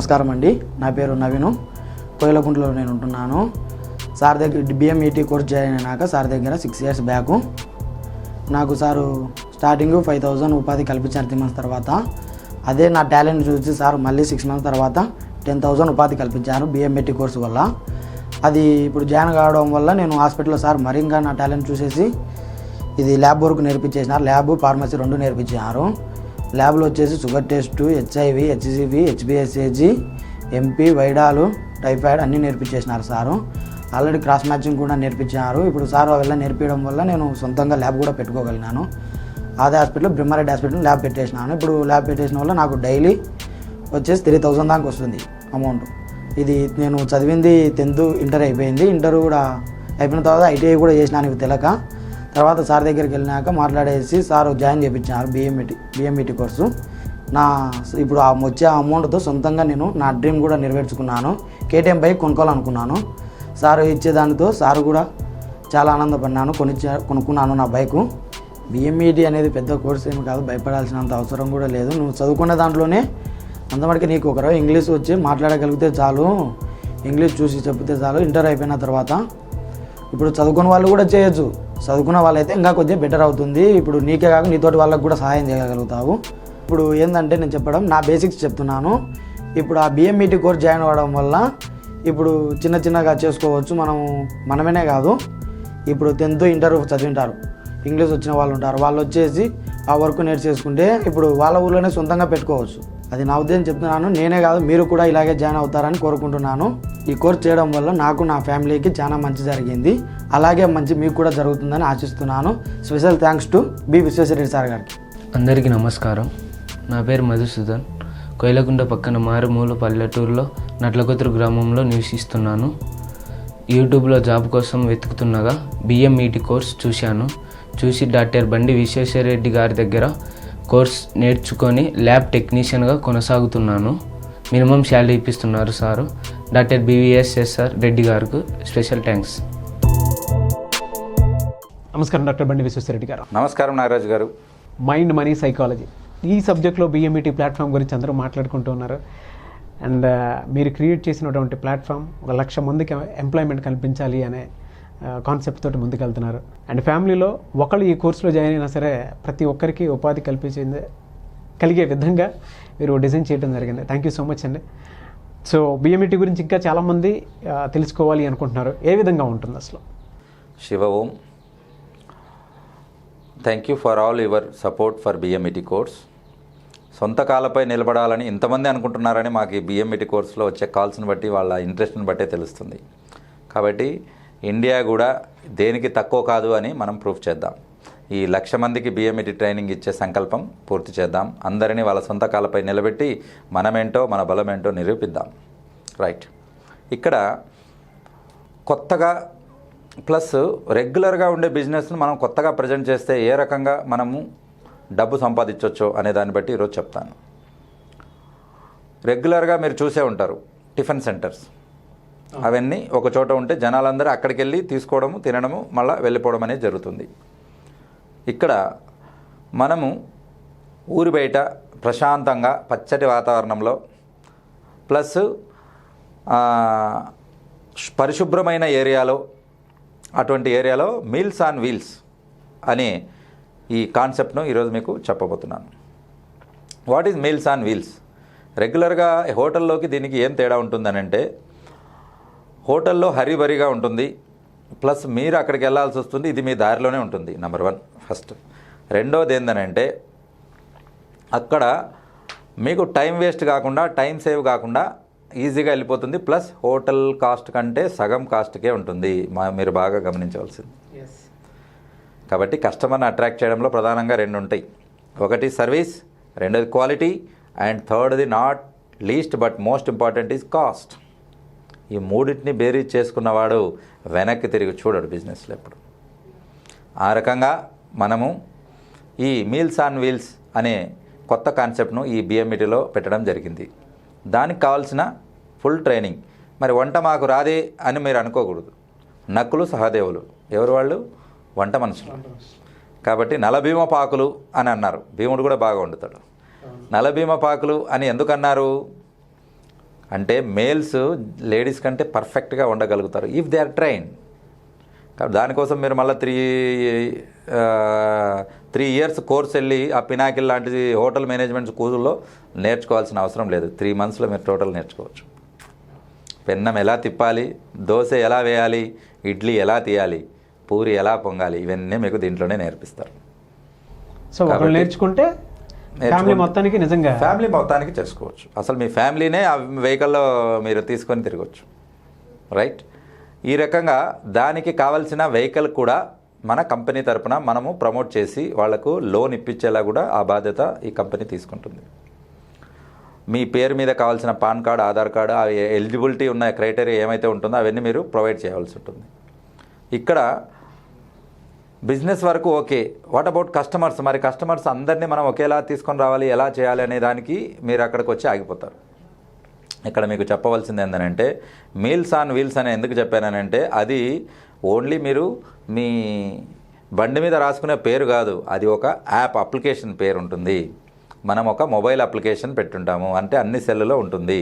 నమస్కారం అండి. నా పేరు నవీను. కోయిలకుంటలో నేను ఉంటున్నాను. సార్ దగ్గర బిఎంఈటీ కోర్స్ జాయిన్ అయినాక సార్ దగ్గర 6 years బ్యాక్ నాకు సారు స్టార్టింగ్ 5,000 ఉపాధి కల్పించారు 3 months తర్వాత. అదే నా టాలెంట్ చూసి సార్ మళ్ళీ 6 months తర్వాత 10,000 ఉపాధి కల్పించారు బిఎంఈటీ కోర్సు వల్ల. అది ఇప్పుడు జాయిన్ కావడం వల్ల నేను హాస్పిటల్లో సార్ మరి ఇంకా నా టాలెంట్ చూసేసి ఇది ల్యాబ్ వర్క్ నేర్పించేసినారు. ల్యాబ్ ఫార్మసీ 2 నేర్పించారు. ల్యాబ్లో వచ్చేసి షుగర్ టెస్టు, హెచ్ఐవి, హెచ్సివి, హెచ్బిఎస్ఏజీ, ఎంపీ, వైడాలు, టైఫాయిడ్ అన్నీ నేర్పించేసినారు సారు. ఆల్రెడీ క్రాస్ మ్యాచింగ్ కూడా నేర్పించారు. ఇప్పుడు సార్ అವೆಲ್ಲ నేర్పించడం వల్ల నేను సొంతంగా ల్యాబ్ కూడా పెట్టుకోగలిగినాను. అదే హాస్పిటల్ బ్రహ్మారెడ్డి హాస్పిటల్ ల్యాబ్ పెట్టేసినాను. ఇప్పుడు ల్యాబ్ పెట్టేసిన వల్ల నాకు డైలీ వచ్చేసి 3,000 దాకా వస్తుంది అమౌంట్. ఇది నేను చదివింది 10th ఇంటర్ అయిపోయింది. ఇంటర్ కూడా అయిపోయిన తర్వాత ఐటీఐ కూడా చేసినాను ఇవి తెలక. తర్వాత సార్ దగ్గరికి వెళ్ళినాక మాట్లాడేసి సార్ జాయిన్ చేయించినారు బిఎంఈటీ కోర్సు. ఇప్పుడు వచ్చే అమౌంట్తో సొంతంగా నేను నా డ్రీమ్ కూడా నెరవేర్చుకున్నాను. కేటీఎం బైక్ కొనుక్కోవాలనుకున్నాను. సార్ ఇచ్చేదానితో సార్ కూడా చాలా ఆనందపడినాను. కొనుక్కున్నాను నా బైకు. బిఎంఈటీ అనేది పెద్ద కోర్స్ ఏమి కాదు, భయపడాల్సినంత అవసరం కూడా లేదు. నువ్వు చదువుకునే దాంట్లోనే అంతమటికి నీకు ఒకరో ఇంగ్లీష్ వచ్చి మాట్లాడగలిగితే చాలు, ఇంగ్లీష్ చూసి చెప్తే చాలు. ఇంటర్ అయిపోయిన తర్వాత ఇప్పుడు చదువుకున్న వాళ్ళు కూడా చేయొచ్చు. చదువుకున్న వాళ్ళైతే ఇంకా కొద్దిగా బెటర్ అవుతుంది. ఇప్పుడు నీకే కాక నీతోటి వాళ్ళకు కూడా సహాయం చేయగలుగుతావు. ఇప్పుడు ఏంటంటే నేను చెప్పడం నా బేసిక్స్ చెప్తున్నాను. ఇప్పుడు ఆ బిఎంఈటీ కోర్స్ జాయిన్ అవ్వడం వల్ల ఇప్పుడు చిన్నగా చేసుకోవచ్చు. మనమేనే కాదు, ఇప్పుడు 10th ఇంటర్ చదివింటారు, ఇంగ్లీష్ వచ్చిన వాళ్ళు ఉంటారు. వాళ్ళు వచ్చేసి ఆ వర్క్ నేర్చేసుకుంటే ఇప్పుడు వాళ్ళ ఊళ్ళోనే సొంతంగా పెట్టుకోవచ్చు. అది నా ఉద్దేశం చెప్తున్నాను. నేనే కాదు, మీరు కూడా ఇలాగే జాయిన్ అవుతారని కోరుకుంటున్నాను. ఈ కోర్స్ చేయడం వల్ల నాకు నా ఫ్యామిలీకి చాలా మంచి జరిగింది. అలాగే మంచి మీకు కూడా జరుగుతుందని ఆశిస్తున్నాను. Special thanks to B Vishweshwar Reddy sir గారికి. అందరికీ నమస్కారం. నా పేరు మధుసూదన్. కోయిలకుంట పక్కన మారుమూల పల్లెటూరులో నట్లకొతురు గ్రామంలో నివసిస్తున్నాను. యూట్యూబ్లో జాబ్ కోసం వెతుకుతుండగా బిఎంఈటీ కోర్స్ చూసి డాక్టర్ బండి విశ్వేశ్వరరెడ్డి గారి దగ్గర కోర్స్ నేర్చుకొని ల్యాబ్ టెక్నీషియన్గా కొనసాగుతున్నాను. మినిమం శాలరీ ఇప్పిస్తున్నారు సారు. డాక్టర్ బివిఎస్ఎస్ఆర్ రెడ్డి గారికి స్పెషల్ థ్యాంక్స్. నమస్కారం డాక్టర్ బండి విశ్వేశ్వరరెడ్డి గారు. నమస్కారం నాగరాజు గారు. మైండ్ మనీ సైకాలజీ ఈ సబ్జెక్ట్లో బిఎంఈటీ ప్లాట్ఫామ్ గురించి అందరూ మాట్లాడుకుంటూ ఉన్నారు. అండ్ మీరు క్రియేట్ చేసినటువంటి ప్లాట్ఫామ్ 1,00,000 మందికి ఎంప్లాయ్మెంట్ కల్పించాలి అనే కాన్సెప్ట్ తోటి ముందుకెళ్తున్నారు. అండ్ ఫ్యామిలీలో ఒకళ్ళు ఈ కోర్సులో జాయిన్ అయినా సరే ప్రతి ఒక్కరికి ఉపాధి కలిగే విధంగా మీరు డిజైన్ చేయడం జరిగింది. థ్యాంక్ యూ సో మచ్ అండి. సో బిఎంఈటీ గురించి ఇంకా చాలామంది తెలుసుకోవాలి అనుకుంటున్నారు. ఏ విధంగా ఉంటుంది అసలు? Shiva Om. Thank you for all your support for BMET course. సొంత కాళ్ళపై నిలబడాలని ఇంతమంది అనుకుంటున్నారని మాకు ఈ బిఎంఈటీ కోర్సులో వచ్చే కాల్స్ని బట్టి వాళ్ళ ఇంట్రెస్ట్ని బట్టే తెలుస్తుంది. కాబట్టి ఇండియా కూడా దేనికి తక్కువ కాదు అని మనం ప్రూఫ్ చేద్దాం. ఈ 1,00,000 మందికి బిఎంఈటీ ట్రైనింగ్ ఇచ్చే సంకల్పం పూర్తి చేద్దాం. అందరినీ వాళ్ళ సొంత కాళ్ళపై నిలబెట్టి మనమేంటో మన బలమేంటో నిరూపిద్దాం. రైట్. ఇక్కడ కొత్తగా ప్లస్ రెగ్యులర్గా ఉండే బిజినెస్ను మనం కొత్తగా ప్రజెంట్ చేస్తే ఏ రకంగా మనము డబ్బు సంపాదించవచ్చో అనే దాన్ని బట్టి ఈరోజు చెప్తాను. రెగ్యులర్గా మీరు చూసే ఉంటారు టిఫిన్ సెంటర్స్, అవన్నీ ఒక చోట ఉంటే జనాలందరూ అక్కడికి వెళ్ళి తీసుకోవడము, తినడము, మళ్ళీ వెళ్ళిపోవడం అనేది జరుగుతుంది. ఇక్కడ మనము ఊరి బయట ప్రశాంతంగా పచ్చటి వాతావరణంలో ప్లస్ పరిశుభ్రమైన ఏరియాలో, అటువంటి ఏరియాలో మీల్స్ ఆన్ వీల్స్ అనే ఈ కాన్సెప్ట్ను ఈరోజు మీకు చెప్పబోతున్నాను. What is meals on wheels? రెగ్యులర్గా హోటల్లోకి దీనికి ఏం తేడా ఉంటుందనంటే, హోటల్లో హరిబరిగా ఉంటుంది, ప్లస్ మీరు అక్కడికి వెళ్ళాల్సి వస్తుంది. ఇది మీ దారిలోనే ఉంటుంది. Number 1 first. రెండోది ఏంటనంటే, అక్కడ మీకు టైం వేస్ట్ కాకుండా, టైం సేవ్ కాకుండా ఈజీగా వెళ్ళిపోతుంది. ప్లస్ హోటల్ కాస్ట్ కంటే సగం కాస్ట్కే ఉంటుంది. మీరు బాగా గమనించవలసింది. కాబట్టి కస్టమర్ని అట్రాక్ట్ చేయడంలో ప్రధానంగా 2 ఉంటాయి. ఒకటి సర్వీస్, రెండోది క్వాలిటీ, అండ్ థర్డ్ది not least but most important is cost. ఈ మూడింటిని బేరీజ్ చేసుకున్నవాడు వెనక్కి తిరిగి చూడడు బిజినెస్లో ఎప్పుడు. ఆ రకంగా మనము ఈ మీల్స్ ఆన్ వీల్స్ అనే కొత్త కాన్సెప్ట్ను ఈ బిఎంఈటీలో పెట్టడం జరిగింది. దానికి కావాల్సిన ఫుల్ ట్రైనింగ్. మరి వంట మాకు రాదే అని మీరు అనుకోకూడదు. నక్కులు సహదేవులు ఎవరు వాళ్ళు? వంట మనుషులు. కాబట్టి నలభీమ పాకులు అని అన్నారు. భీముడు కూడా బాగా వండుతాడు. నలభీమ పాకులు అని ఎందుకన్నారు? అంటే మేల్స్ లేడీస్ కంటే పర్ఫెక్ట్గా ఉండగలుగుతారు ఇఫ్ దే ఆర్ ట్రైన్. కాబట్టి దానికోసం మీరు మళ్ళీ 3 ఇయర్స్ కోర్స్ వెళ్ళి ఆ పినాకిల్ లాంటిది హోటల్ మేనేజ్మెంట్ స్కూల్లో నేర్చుకోవాల్సిన అవసరం లేదు. 3 మంత్స్లో మీరు టోటల్ నేర్చుకోవచ్చు. పెన్నం ఎలా తిప్పాలి, దోశ ఎలా వేయాలి, ఇడ్లీ ఎలా తీయాలి, పూరి ఎలా పొంగాలి, ఇవన్నీ మీకు దీంట్లోనే నేర్పిస్తారు. సో ఒకళ్ళు నేర్చుకుంటే ఫ్యామిలీ మొత్తానికి నిజంగా ఫ్యామిలీ మొత్తానికి చేసుకోవచ్చు. అసలు మీ ఫ్యామిలీనే ఆ వెహికల్లో మీరు తీసుకొని తిరగవచ్చు. రైట్. ఈ రకంగా దానికి కావాల్సిన వెహికల్ కూడా మన కంపెనీ తరపున మనము ప్రమోట్ చేసి వాళ్లకు లోన్ ఇప్పించేలా కూడా ఆ బాధ్యత ఈ కంపెనీ తీసుకుంటుంది. మీ పేరు మీద కావాల్సిన పాన్ కార్డు, ఆధార్ కార్డు, ఆ ఎలిజిబిలిటీ ఉన్న క్రైటీరియా ఏమైతే ఉంటుందో అవన్నీ మీరు ప్రొవైడ్ చేయాల్సి ఉంటుంది. ఇక్కడ బిజినెస్ వరకు ఓకే. What about customers? మరి కస్టమర్స్ అందరినీ మనం ఒకేలా తీసుకొని రావాలి, ఎలా చేయాలి అనే దానికి మీరు అక్కడికి వచ్చి ఆగిపోతారు. ఇక్కడ మీకు చెప్పవలసింది ఏంటంటే మీల్స్ ఆన్ వీల్స్ అని ఎందుకు చెప్పానంటే అది ఓన్లీ మీరు మీ బండి మీద రాసుకునే పేరు కాదు, అది ఒక యాప్ అప్లికేషన్ పేరు ఉంటుంది. మనం ఒక మొబైల్ అప్లికేషన్ పెట్టుంటాము, అంటే అన్ని సెల్లులో ఉంటుంది.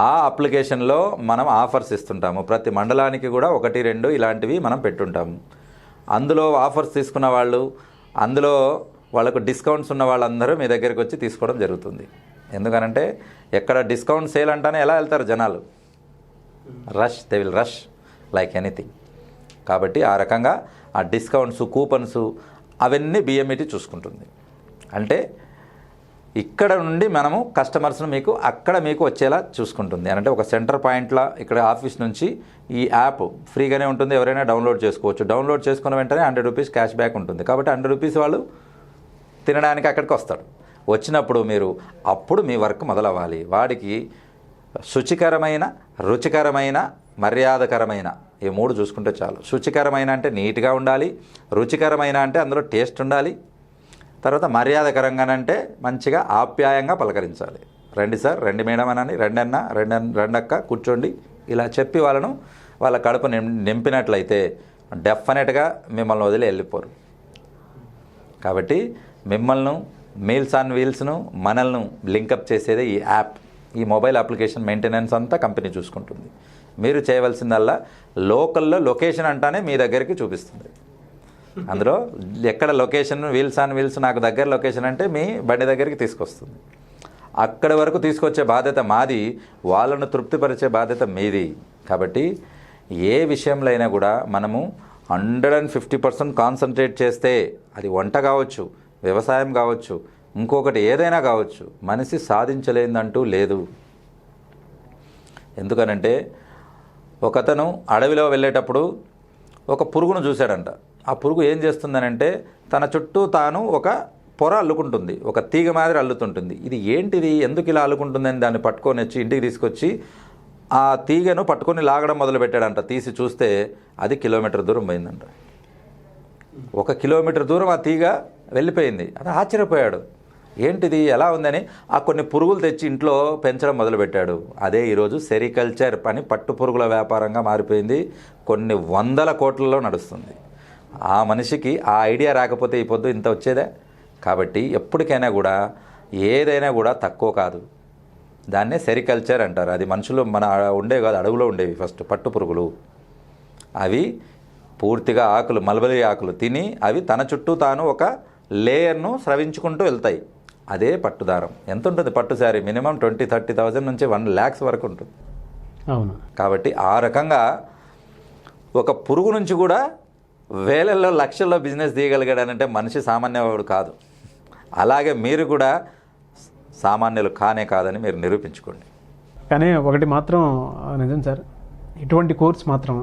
ఆ అప్లికేషన్లో మనం ఆఫర్స్ ఇస్తుంటాము. ప్రతి మండలానికి కూడా 1-2 ఇలాంటివి మనం పెట్టుంటాము. అందులో ఆఫర్స్ తీసుకున్న వాళ్ళు, అందులో వాళ్ళకు డిస్కౌంట్స్ ఉన్న వాళ్ళందరూ మీ దగ్గరికి వచ్చి తీసుకోవడం జరుగుతుంది. ఎందుకనంటే ఎక్కడ డిస్కౌంట్ సేల్ అంటానే ఎలా వెళ్తారు జనాలు? Rush, they will rush like anything. కాబట్టి ఆ రకంగా ఆ డిస్కౌంట్స్, కూపన్స్ అవన్నీ బిఎంఈటీ చూసుకుంటుంది. అంటే ఇక్కడ నుండి మనము కస్టమర్స్ను మీకు అక్కడ మీకు వచ్చేలా చూసుకుంటుంది. అంటే ఒక సెంటర్ పాయింట్లో ఇక్కడ ఆఫీస్ నుంచి ఈ యాప్ ఫ్రీగానే ఉంటుంది, ఎవరైనా డౌన్లోడ్ చేసుకోవచ్చు. డౌన్లోడ్ చేసుకున్న వెంటనే 100 రూపీస్ క్యాష్ బ్యాక్ ఉంటుంది. కాబట్టి 100 రూపీస్ వాళ్ళు తినడానికి అక్కడికి వస్తాడు. వచ్చినప్పుడు మీరు అప్పుడు మీ వర్క్ మొదలవ్వాలి. వాడికి శుచికరమైన, రుచికరమైన, మర్యాదకరమైన ఈ 3 చూసుకుంటే చాలు. శుచికరమైన అంటే నీట్గా ఉండాలి, రుచికరమైన అంటే అందులో టేస్ట్ ఉండాలి, తర్వాత మర్యాదకరంగానంటే మంచిగా ఆప్యాయంగా పలకరించాలి. రండి సార్, రండి మేడం అనని, రెండన్న, రెండక్క కూర్చోండి ఇలా చెప్పి వాళ్ళ కడుపు నింపినట్లయితే డెఫినెట్గా మిమ్మల్ని వదిలి వెళ్ళిపోరు. కాబట్టి మిమ్మల్ని మీల్స్ ఆన్ వీల్స్ను మనల్ని లింకప్ చేసేదే ఈ యాప్. ఈ మొబైల్ అప్లికేషన్ మెయింటెనెన్స్ అంతా కంపెనీ చూసుకుంటుంది. మీరు చేయవలసిందల్లా లోకల్లో లొకేషన్ అంటానే మీ దగ్గరికి చూపిస్తుంది. అందులో ఎక్కడ లొకేషన్ వీల్స్ ఆన్ వీల్స్ నాకు దగ్గర లొకేషన్ అంటే మీ బండి దగ్గరికి తీసుకొస్తుంది. అక్కడి వరకు తీసుకొచ్చే బాధ్యత మాది, వాళ్ళను తృప్తిపరిచే బాధ్యత మీది. కాబట్టి ఏ విషయంలో అయినా కూడా మనము 150% కాన్సన్ట్రేట్ చేస్తే, అది వంట కావచ్చు, వ్యవసాయం కావచ్చు, ఇంకొకటి ఏదైనా కావచ్చు, మనిషి సాధించలేదంటూ లేదు. ఎందుకనంటే ఒకతను అడవిలో వెళ్ళేటప్పుడు ఒక పురుగును చూశాడంట. ఆ పురుగు ఏం చేస్తుందనంటే తన చుట్టూ తాను ఒక పొర అల్లుకుంటుంది, ఒక తీగ మాదిరి అల్లుతుంటుంది. ఇది ఏంటిది, ఎందుకు ఇలా అల్లుకుంటుందని దాన్ని పట్టుకొని వచ్చి ఇంటికి తీసుకొచ్చి ఆ తీగను పట్టుకొని లాగడం మొదలుపెట్టాడంట. తీసి చూస్తే అది కిలోమీటర్ దూరం పోయిందంట. 1 కిలోమీటర్ దూరం ఆ తీగ వెళ్ళిపోయింది. అది ఆశ్చర్యపోయాడు, ఏంటిది ఎలా ఉందని ఆ కొన్ని పురుగులు తెచ్చి ఇంట్లో పెంచడం మొదలుపెట్టాడు. అదే ఈరోజు సెరికల్చర్ పని పట్టు పురుగుల వ్యాపారంగా మారిపోయింది. కొన్ని 100 కోట్లలో నడుస్తుంది. ఆ మనిషికి ఆ ఐడియా రాకపోతే ఈ పొద్దు ఇంత వచ్చేదే. కాబట్టి ఎప్పటికైనా కూడా ఏదైనా కూడా తక్కువ కాదు. దాన్నే సెరికల్చర్ అంటారు. అది మనుషులు మన ఉండేవి కాదు, అడవులో ఉండేవి ఫస్ట్ పట్టు పురుగులు. అవి పూర్తిగా ఆకులు, మల్బరీ ఆకులు తిని అవి తన చుట్టూ తాను ఒక లేయర్ను స్రవించుకుంటూ వెళ్తాయి. అదే పట్టుదారం. ఎంత ఉంటుంది పట్టు శారీ? మినిమం 20,000-30,000 నుంచి 1 lakhs వరకు ఉంటుంది. అవును. కాబట్టి ఆ రకంగా ఒక పురుగు నుంచి కూడా వేలల్లో లక్షల్లో బిజినెస్ తీయగలిగాడనంటే మనిషి సామాన్యవాడు కాదు. అలాగే మీరు కూడా సామాన్యులు కానే కాదని మీరు నిరూపించుకోండి. కానీ ఒకటి మాత్రం నిజం సార్, ఇటువంటి కోర్స్ మాత్రం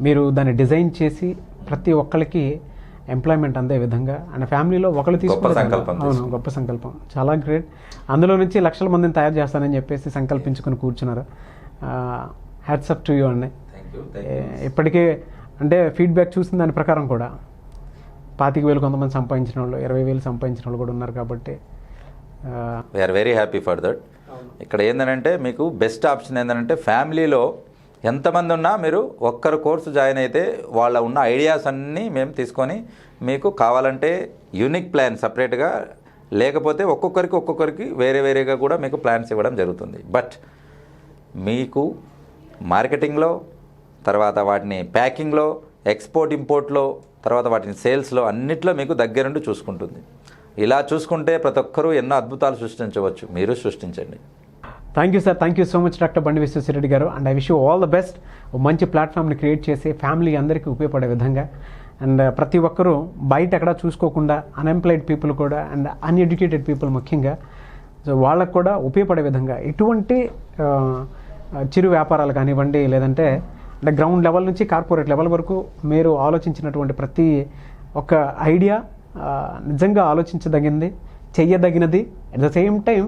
మీరు దాన్ని డిజైన్ చేసి ప్రతి ఒక్కరికి ఎంప్లాయ్మెంట్ అందే విధంగా అండ్ ఫ్యామిలీలో ఒకళ్ళు తీసుకుంటారు. అవును, గొప్ప సంకల్పం, చాలా గ్రేట్. అందులో నుంచి లక్షల మందిని తయారు చేస్తానని చెప్పేసి సంకల్పించుకొని కూర్చున్నారు. హ్యాట్స్ అప్ టు యూ అండి. ఇప్పటికే అంటే ఫీడ్బ్యాక్ చూసిన దాని ప్రకారం కూడా 25,000 కొంతమంది సంపాదించిన వాళ్ళు, 20,000 సంపాదించిన వాళ్ళు కూడా ఉన్నారు. కాబట్టి we are very happy for that. ఇక్కడ ఏంటంటే మీకు బెస్ట్ ఆప్షన్ ఏంటంటే ఫ్యామిలీలో ఎంతమంది ఉన్నా మీరు ఒక్కరు కోర్సు జాయిన్ అయితే వాళ్ళ ఉన్న ఐడియాస్ అన్నీ మేము తీసుకొని మీకు కావాలంటే యూనిక్ ప్లాన్ సపరేట్గా లేకపోతే ఒక్కొక్కరికి వేరే వేరేగా కూడా మీకు ప్లాన్స్ ఇవ్వడం జరుగుతుంది. బట్ మీకు మార్కెటింగ్లో, తర్వాత వాటిని ప్యాకింగ్లో, ఎక్స్పోర్ట్ ఇంపోర్ట్లో, తర్వాత వాటిని సేల్స్లో అన్నిట్లో మీకు దగ్గరుండి చూసుకుంటుంది. ఇలా చూసుకుంటే ప్రతి ఒక్కరూ ఎన్నో అద్భుతాలు సృష్టించవచ్చు. మీరు సృష్టించండి. Thank you sir, thank you so much doctor Bandi Vishweshwar Reddy గారు. And I wish you all the best. మంచి ప్లాట్ఫామ్ని క్రియేట్ చేసి ఫ్యామిలీ అందరికీ ఉపయోగపడే విధంగా, అండ్ ప్రతి ఒక్కరూ బయట ఎక్కడా చూసుకోకుండా అన్ఎంప్లాయిడ్ పీపుల్ కూడా అండ్ అన్ఎడ్యుకేటెడ్ పీపుల్ ముఖ్యంగా, సో వాళ్ళకు కూడా ఉపయోగపడే విధంగా ఇటువంటి చిరు వ్యాపారాలు కానివ్వండి, లేదంటే అంటే గ్రౌండ్ లెవెల్ నుంచి కార్పొరేట్ లెవెల్ వరకు మీరు ఆలోచించినటువంటి ప్రతి ఒక్క ఐడియా నిజంగా ఆలోచించదగింది, చెయ్యదగినది. అట్ ద సేమ్ టైం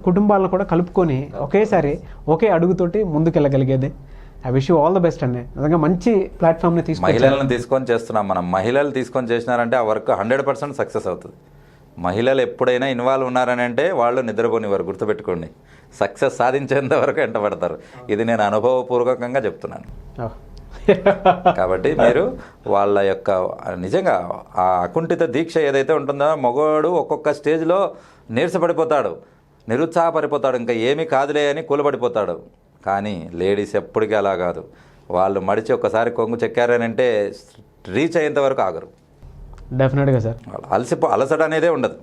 కుటుంబాలను కూడా కలుపుకొని ఒకేసారి ఒకే అడుగుతోటి ముందుకెళ్ళగలిగేది. I wish you all the best అండి. నిజంగా మంచి ప్లాట్ఫామ్ని మహిళలను తీసుకొని చేస్తున్నాం మనం. మహిళలు తీసుకొని చేసినారంటే ఆ వర్క్ 100% సక్సెస్ అవుతుంది. మహిళలు ఎప్పుడైనా ఇన్వాల్వ్ ఉన్నారని అంటే వాళ్ళు నిద్రపోనివారు, గుర్తుపెట్టుకోండి. సక్సెస్ సాధించేంత వరకు వెంటబడతారు. ఇది నేను అనుభవపూర్వకంగా చెప్తున్నాను. కాబట్టి మీరు వాళ్ళ యొక్క నిజంగా ఆ అకుంఠిత దీక్ష ఏదైతే ఉంటుందో, మగవాడు ఒక్కొక్క స్టేజ్లో నీరసపడిపోతాడు, నిరుత్సాహపడిపోతాడు, ఇంకా ఏమీ కాదులే అని కూలబడిపోతాడు. కానీ లేడీస్ ఎప్పటికీ అలా కాదు. వాళ్ళు మడిచి ఒక్కసారి కొంగు చెక్కారని అంటే రీచ్ అయ్యేంత వరకు ఆగరు. డెఫినెట్గా సార్. అలసట అనేదే ఉండదు.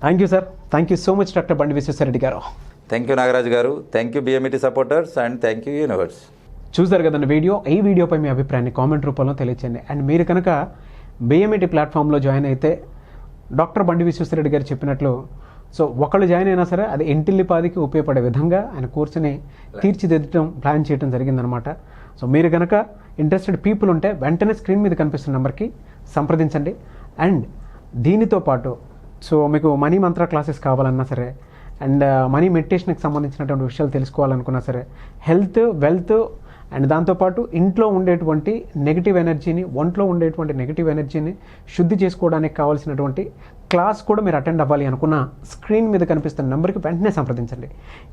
Thank you sir, thank you so much doctor Bandi Vishweshwar Reddy గారు. థ్యాంక్ యూ నాగరాజు గారు, thank you BMET supporters and thank you universe. చూసారు కదండి వీడియో. ఈ వీడియోపై మీ అభిప్రాయాన్ని కామెంట్ రూపంలో తెలియచేయండి. అండ్ మీరు కనుక బిఎంఈటీ ప్లాట్ఫామ్లో జాయిన్ అయితే డాక్టర్ బండి విశ్వేశ్వరరెడ్డి గారు చెప్పినట్లు, సో ఒకళ్ళు జాయిన్ అయినా సరే అది ఇంటిల్లిపాదికి ఉపయోగపడే విధంగా ఆయన కోర్సుని తీర్చిదిద్దడం ప్లాన్ చేయడం జరిగిందనమాట. సో మీరు కనుక ఇంట్రెస్టెడ్ పీపుల్ ఉంటే వెంటనే స్క్రీన్ మీద కనిపిస్తున్న నెంబర్కి సంప్రదించండి. అండ్ దీనితో పాటు సో మీకు మనీ మంత్ర క్లాసెస్ కావాలన్నా సరే, అండ్ మనీ మెడిటేషన్కి సంబంధించినటువంటి విషయాలు తెలుసుకోవాలనుకున్నా సరే, హెల్త్, వెల్త్, అండ్ దాంతోపాటు ఇంట్లో ఉండేటువంటి నెగిటివ్ ఎనర్జీని, ఒంట్లో ఉండేటువంటి నెగిటివ్ ఎనర్జీని శుద్ధి చేసుకోవడానికి కావాల్సినటువంటి క్లాస్ కూడా మీరు అటెండ్ అవ్వాలి అనుకున్న స్క్రీన్ మీద కనిపిస్తున్న నెంబర్కి వెంటనే సంప్రదించండి.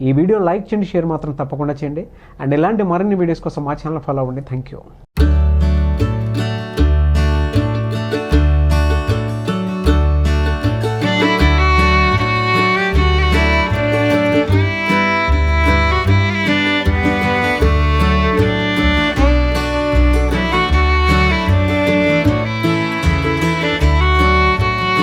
ఈ వీడియో లైక్ చేయండి, షేర్ మాత్రం తప్పకుండా చేయండి. అండ్ ఇలాంటి మరిన్ని వీడియోస్ కోసం మా ఛానల్ ఫాలో అవ్వండి. Thank you.